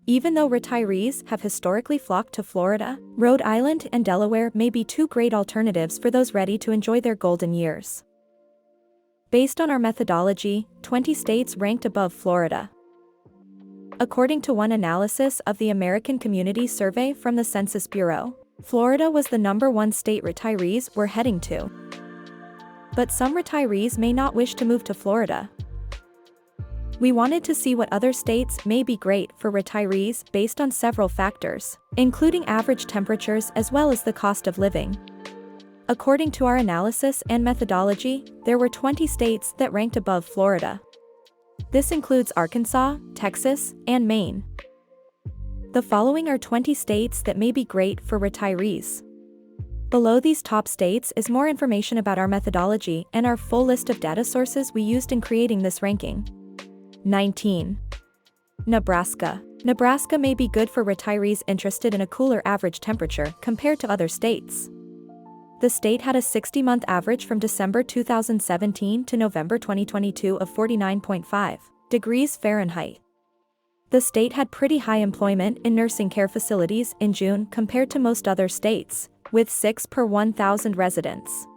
Even though retirees have historically flocked to Florida, Rhode Island and Delaware may be two great alternatives for those ready to enjoy their golden years. Based on our methodology, 20 states ranked above Florida. According to one analysis of the American Community Survey from the Census Bureau, Florida was the #1 state retirees were heading to. But some retirees may not wish to move to Florida. We wanted to see what other states may be great for retirees based on several factors, including average temperatures as well as the cost of living. According to our analysis and methodology, there were 20 states that ranked above Florida. This includes Arkansas, Texas, and Maine. The following are 20 states that may be great for retirees. Below these top states is more information about our methodology and our full list of data sources we used in creating this ranking. 19. Nebraska. Nebraska may be good for retirees interested in a cooler average temperature compared to other states. The state had a 60-month average from December 2017 to November 2022 of 49.5 degrees Fahrenheit. The state had pretty high employment in nursing care facilities in June compared to most other states, with 6 per 1,000 residents.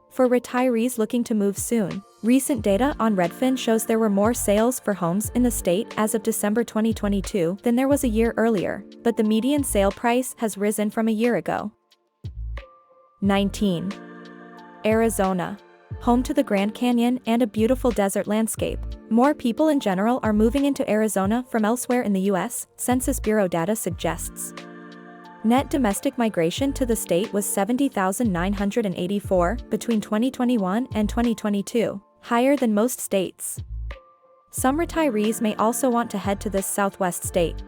For retirees looking to move soon, recent data on Redfin shows there were more sales for homes in the state as of December 2022 than there was a year earlier, but the median sale price has risen from a year ago. 19. Arizona. Home to the Grand Canyon and a beautiful desert landscape, more people in general are moving into Arizona from elsewhere in the U.S., Census Bureau data suggests. Net domestic migration to the state was 70,984 between 2021 and 2022, higher than most states. Some retirees may also want to head to this southwest state.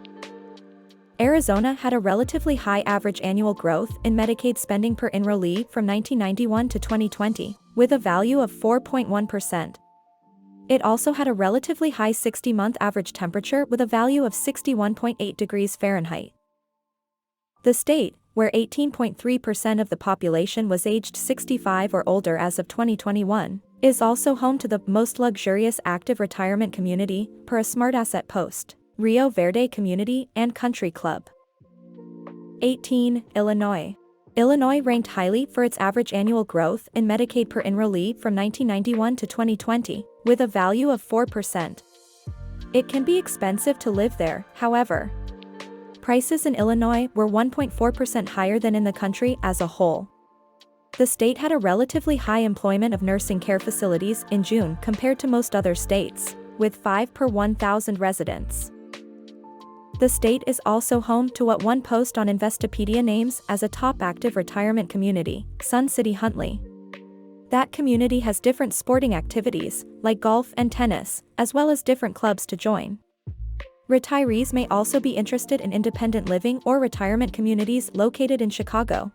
Arizona had a relatively high average annual growth in Medicaid spending per enrollee from 1991 to 2020, with a value of 4.1%. It also had a relatively high 60-month average temperature with a value of 61.8 degrees Fahrenheit. The state, where 18.3% of the population was aged 65 or older as of 2021, is also home to the most luxurious active retirement community, per a Smart Asset post, Rio Verde Community and Country Club. 18. Illinois. Illinois ranked highly for its average annual growth in Medicaid per enrollee from 1991 to 2020, with a value of 4%. It can be expensive to live there, however. Prices in Illinois were 1.4% higher than in the country as a whole. The state had a relatively high employment of nursing care facilities in June compared to most other states, with 5 per 1,000 residents. The state is also home to what one post on Investopedia names as a top active retirement community, Sun City Huntley. That community has different sporting activities, like golf and tennis, as well as different clubs to join. Retirees may also be interested in independent living or retirement communities located in Chicago.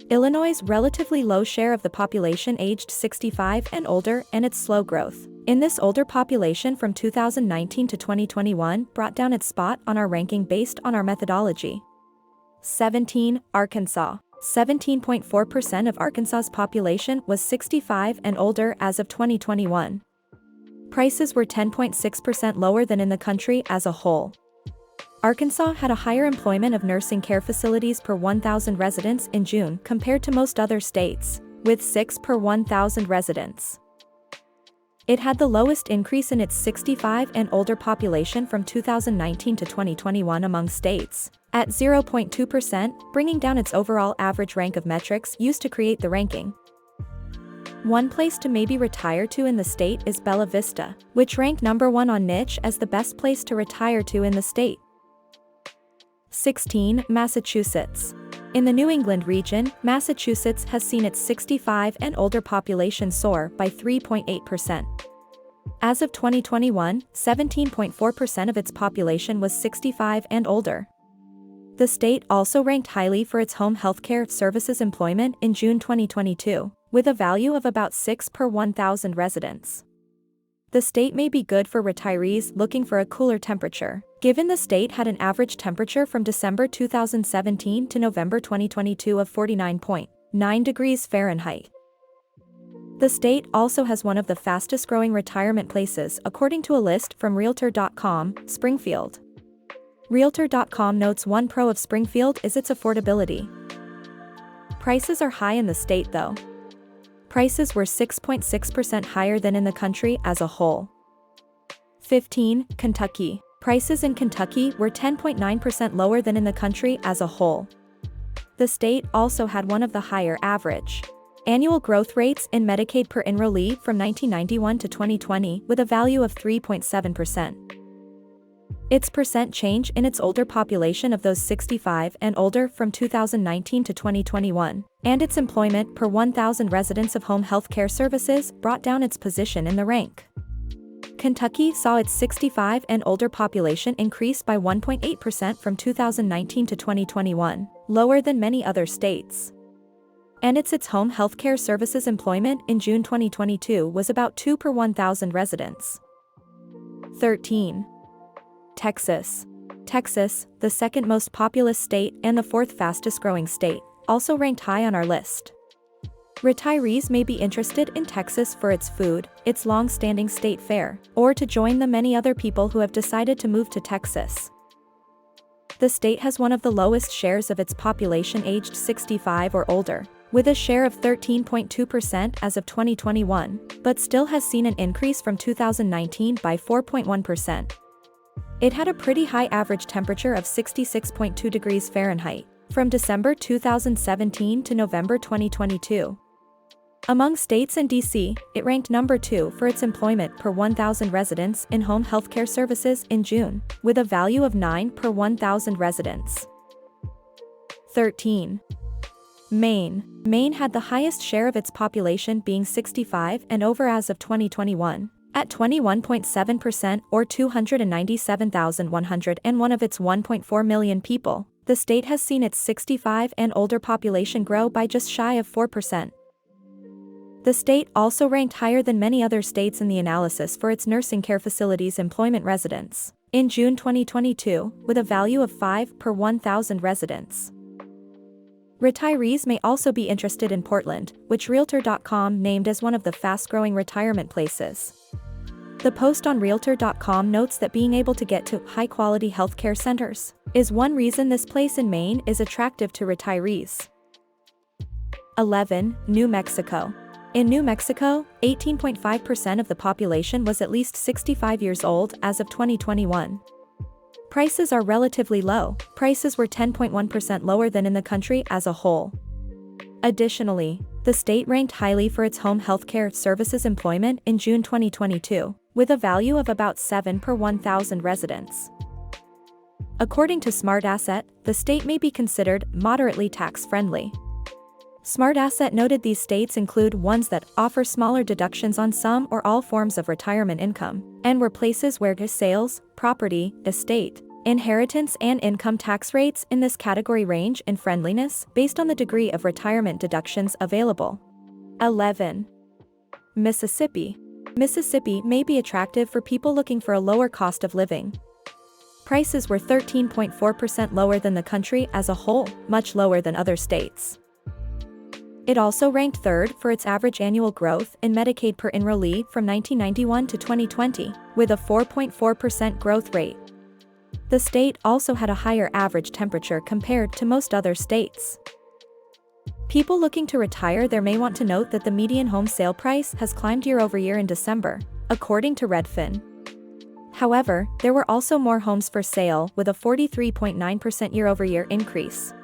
Illinois' relatively low share of the population aged 65 and older and its slow growth in this older population from 2019 to 2021 brought down its spot on our ranking based on our methodology. 17. Arkansas. 17.4% of Arkansas's population was 65 and older as of 2021. Prices were 10.6% lower than in the country as a whole. Arkansas had a higher employment of nursing care facilities per 1,000 residents in June compared to most other states, with 6 per 1,000 residents. It had the lowest increase in its 65 and older population from 2019 to 2021 among states, at 0.2%, bringing down its overall average rank of metrics used to create the ranking. One place to maybe retire to in the state is Bella Vista, which ranked #1 on niche as the best place to retire to in the state. 16. Massachusetts. In the New England region, Massachusetts has seen its 65 and older population soar by 3.8%. As of 2021, 17.4% of its population was 65 and older. The state also ranked highly for its home healthcare services employment in June 2022, with a value of about 6 per 1,000 residents. The state may be good for retirees looking for a cooler temperature, given the state had an average temperature from December 2017 to November 2022 of 49.9 degrees Fahrenheit. The state also has one of the fastest growing retirement places according to a list from Realtor.com, Springfield. Realtor.com notes one pro of Springfield is its affordability. Prices are high in the state though. Prices were 6.6% higher than in the country as a whole. 15. Kentucky. Prices in Kentucky were 10.9% lower than in the country as a whole. The state also had one of the higher average annual growth rates in Medicaid per enrollee from 1991 to 2020 with a value of 3.7%. Its percent change in its older population of those 65 and older from 2019 to 2021, and its employment per 1,000 residents of home health care services brought down its position in the rank. Kentucky saw its 65 and older population increase by 1.8% from 2019 to 2021, lower than many other states. And its home health care services employment in June 2022 was about 2 per 1,000 residents. 13. Texas. Texas, the second most populous state and the fourth fastest growing state, also ranked high on our list. Retirees may be interested in Texas for its food, its long-standing state fair, or to join the many other people who have decided to move to Texas. The state has one of the lowest shares of its population aged 65 or older, with a share of 13.2% as of 2021, but still has seen an increase from 2019 by 4.1%. It had a pretty high average temperature of 66.2 degrees Fahrenheit, from December 2017 to November 2022. Among states and D.C., it ranked number 2 for its employment per 1,000 residents in home healthcare services in June, with a value of 9 per 1,000 residents. 13. Maine. Maine had the highest share of its population being 65 and over as of 2021, at 21.7% or 297,101 of its 1.4 million people. The state has seen its 65 and older population grow by just shy of 4%. The state also ranked higher than many other states in the analysis for its nursing care facilities employment residents in June 2022, with a value of 5 per 1,000 residents. Retirees may also be interested in Portland, which Realtor.com named as one of the fast-growing retirement places. The post on Realtor.com notes that being able to get to high-quality healthcare centers is one reason this place in Maine is attractive to retirees. 11. New Mexico. In New Mexico, 18.5% of the population was at least 65 years old as of 2021. Prices are relatively low. Prices were 10.1% lower than in the country as a whole. Additionally, the state ranked highly for its home healthcare services employment in June 2022, with a value of about 7 per 1,000 residents. According to SmartAsset, the state may be considered moderately tax-friendly. SmartAsset noted these states include ones that offer smaller deductions on some or all forms of retirement income, and were places where sales, property, estate, inheritance and income tax rates in this category range in friendliness based on the degree of retirement deductions available. 11. Mississippi. Mississippi may be attractive for people looking for a lower cost of living. Prices were 13.4% lower than the country as a whole, much lower than other states. It also ranked third for its average annual growth in Medicaid per enrollee from 1991 to 2020, with a 4.4% growth rate. The state also had a higher average temperature compared to most other states. People looking to retire there may want to note that the median home sale price has climbed year over year in December, according to Redfin. However, there were also more homes for sale with a 43.9% year-over-year increase.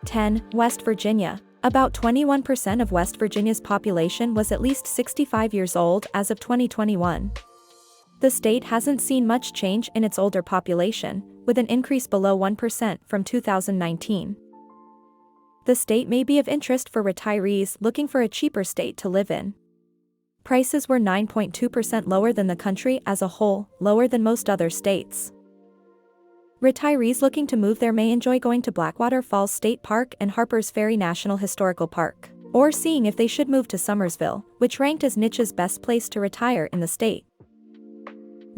10. West Virginia. About 21% of West Virginia's population was at least 65 years old as of 2021. The state hasn't seen much change in its older population, with an increase below 1% from 2019. The state may be of interest for retirees looking for a cheaper state to live in. Prices were 9.2% lower than the country as a whole, lower than most other states. Retirees looking to move there may enjoy going to Blackwater Falls State Park and Harper's Ferry National Historical Park, or seeing if they should move to Somersville, which ranked as niche's best place to retire in the state.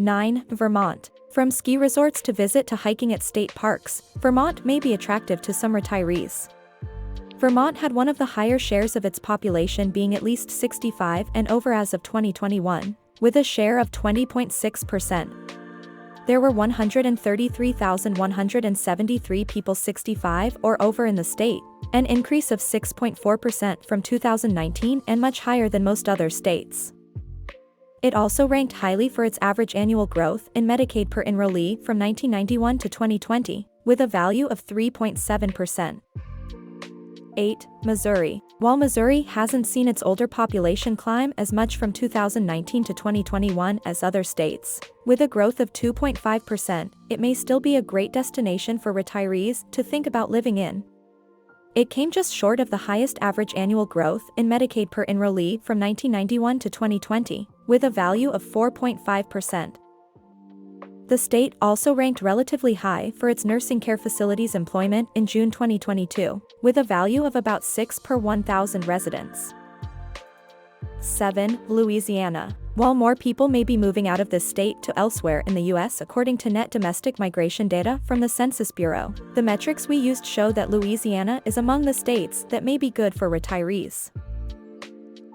9. Vermont. From ski resorts to visit to hiking at state parks, Vermont may be attractive to some retirees. Vermont had one of the higher shares of its population being at least 65 and over as of 2021, with a share of 20.6%. There were 133,173 people 65 or over in the state, an increase of 6.4% from 2019 and much higher than most other states. It also ranked highly for its average annual growth in Medicaid per enrollee from 1991 to 2020, with a value of 3.7%. 8. Missouri. While Missouri hasn't seen its older population climb as much from 2019 to 2021 as other states, with a growth of 2.5%, it may still be a great destination for retirees to think about living in. It came just short of the highest average annual growth in Medicaid per enrollee from 1991 to 2020, with a value of 4.5%. The state also ranked relatively high for its nursing care facilities employment in June 2022, with a value of about 6 per 1,000 residents. 7. Louisiana. While more people may be moving out of this state to elsewhere in the U.S. according to net domestic migration data from the Census Bureau, the metrics we used show that Louisiana is among the states that may be good for retirees.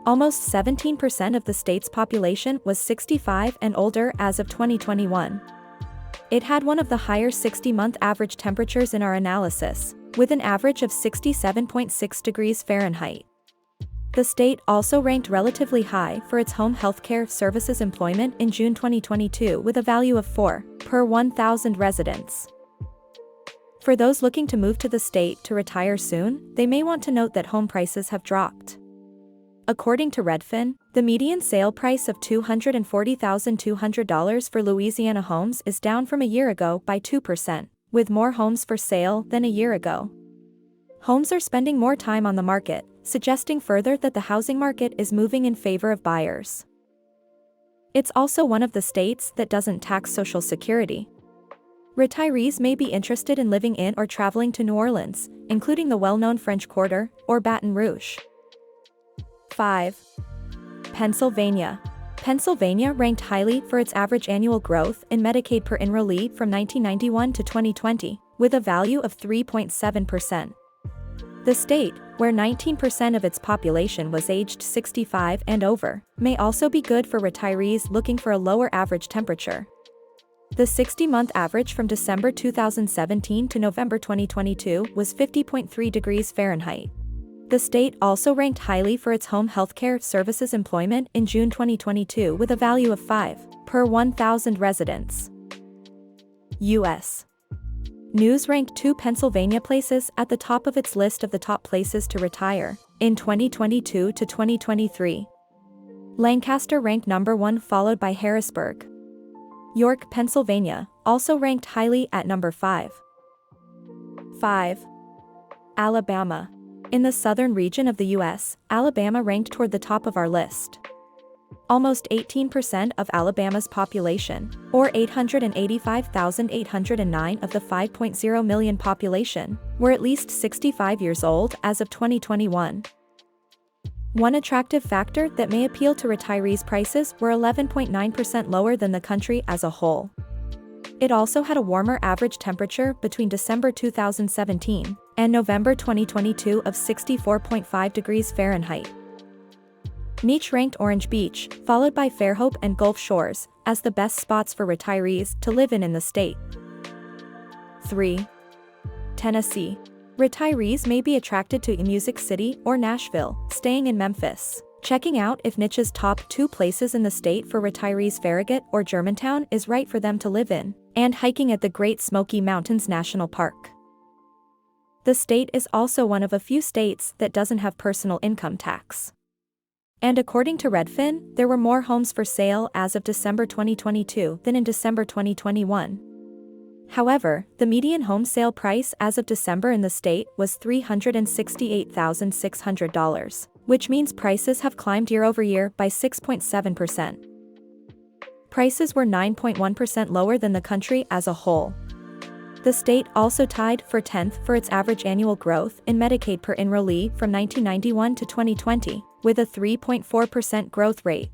Almost 17% of the state's population was 65 and older as of 2021. It had one of the higher 60-month average temperatures in our analysis, with an average of 67.6 degrees Fahrenheit. The state also ranked relatively high for its home healthcare services employment in June 2022 with a value of 4 per 1,000 residents. For those looking to move to the state to retire soon, they may want to note that home prices have dropped. According to Redfin, the median sale price of $240,200 for Louisiana homes is down from a year ago by 2%, with more homes for sale than a year ago. Homes are spending more time on the market, suggesting further that the housing market is moving in favor of buyers. It's also one of the states that doesn't tax Social Security. Retirees may be interested in living in or traveling to New Orleans, including the well-known French Quarter, or Baton Rouge. 5. Pennsylvania. Pennsylvania ranked highly for its average annual growth in Medicaid per enrollee from 1991 to 2020, with a value of 3.7%. The state, where 19% of its population was aged 65 and over, may also be good for retirees looking for a lower average temperature. The 60-month average from December 2017 to November 2022 was 50.3 degrees Fahrenheit. The state also ranked highly for its home healthcare services employment in June 2022 with a value of 5 per 1,000 residents. U.S. News ranked 2 Pennsylvania places at the top of its list of the top places to retire in 2022 to 2023. Lancaster ranked number 1, followed by Harrisburg. York, Pennsylvania, also ranked highly at number 5. 5. Alabama. In the southern region of the U.S., Alabama ranked toward the top of our list. Almost 18% of Alabama's population, or 885,809 of the 5.0 million population, were at least 65 years old as of 2021. One attractive factor that may appeal to retirees' prices were 11.9% lower than the country as a whole. It also had a warmer average temperature between December 2017 and November 2022 of 64.5 degrees Fahrenheit. Neach ranked Orange Beach, followed by Fairhope and Gulf Shores, as the best spots for retirees to live in the state. 3. Tennessee. Retirees may be attracted to Music City or Nashville, staying in Memphis. Checking out if Niche's top 2 places in the state for retirees, Farragut or Germantown, is right for them to live in, and hiking at the Great Smoky Mountains National Park. The state is also one of a few states that doesn't have personal income tax. And according to Redfin, there were more homes for sale as of December 2022 than in December 2021. However, the median home sale price as of December in the state was $368,600, which means prices have climbed year over year by 6.7%. Prices were 9.1% lower than the country as a whole. The state also tied for 10th for its average annual growth in Medicaid per enrollee from 1991 to 2020, with a 3.4% growth rate.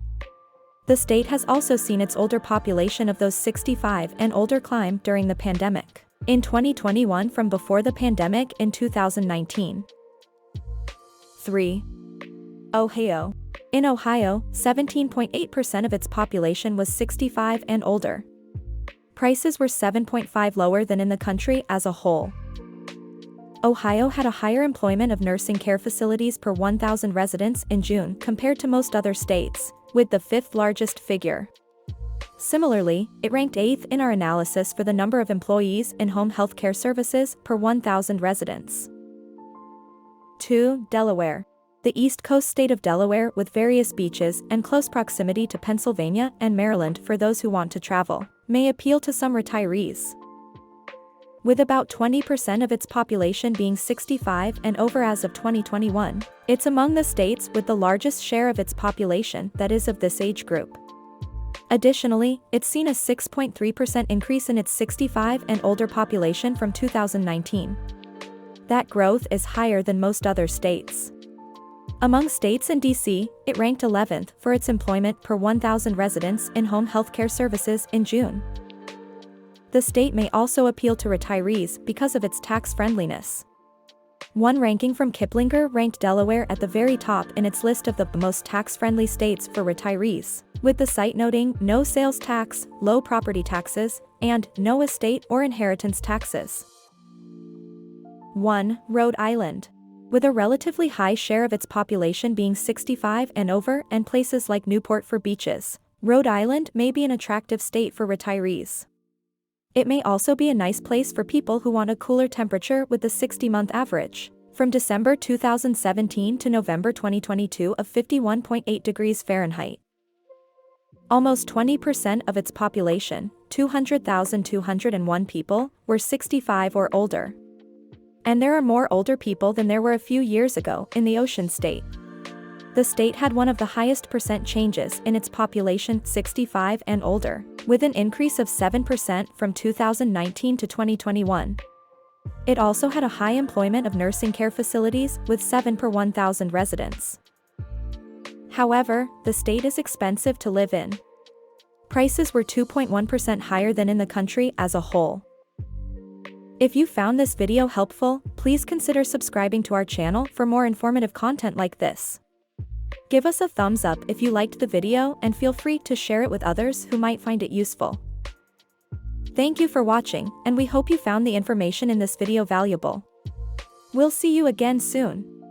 The state has also seen its older population of those 65 and older climb during the pandemic. In 2021 from before the pandemic in 2019. 3. Ohio. In Ohio, 17.8% of its population was 65 and older. Prices were 7.5% lower than in the country as a whole. Ohio had a higher employment of nursing care facilities per 1,000 residents in June compared to most other states, with the fifth largest figure. Similarly, it ranked 8th in our analysis for the number of employees in home health care services per 1,000 residents. 2. Delaware. The East Coast state of Delaware, with various beaches and close proximity to Pennsylvania and Maryland for those who want to travel, may appeal to some retirees. With about 20% of its population being 65 and over as of 2021, it's among the states with the largest share of its population that is of this age group. Additionally, it's seen a 6.3% increase in its 65 and older population from 2019. That growth is higher than most other states. Among states in D.C., it ranked 11th for its employment per 1,000 residents in home healthcare services in June. The state may also appeal to retirees because of its tax friendliness. One ranking from Kiplinger ranked Delaware at the very top in its list of the most tax-friendly states for retirees, with the site noting no sales tax, low property taxes, and no estate or inheritance taxes. 1. Rhode Island. With a relatively high share of its population being 65 and over and places like Newport for beaches, Rhode Island may be an attractive state for retirees. It may also be a nice place for people who want a cooler temperature with the 60-month average, from December 2017 to November 2022 of 51.8 degrees Fahrenheit. Almost 20% of its population, 200,201 people, were 65 or older. And there are more older people than there were a few years ago in the Ocean State. The state had one of the highest percent changes in its population 65 and older, with an increase of 7% from 2019 to 2021. It also had a high employment of nursing care facilities with 7 per 1,000 residents. However, the state is expensive to live in. Prices were 2.1% higher than in the country as a whole. If you found this video helpful, please consider subscribing to our channel for more informative content like this. Give us a thumbs up if you liked the video and feel free to share it with others who might find it useful. Thank you for watching, and we hope you found the information in this video valuable. We'll see you again soon.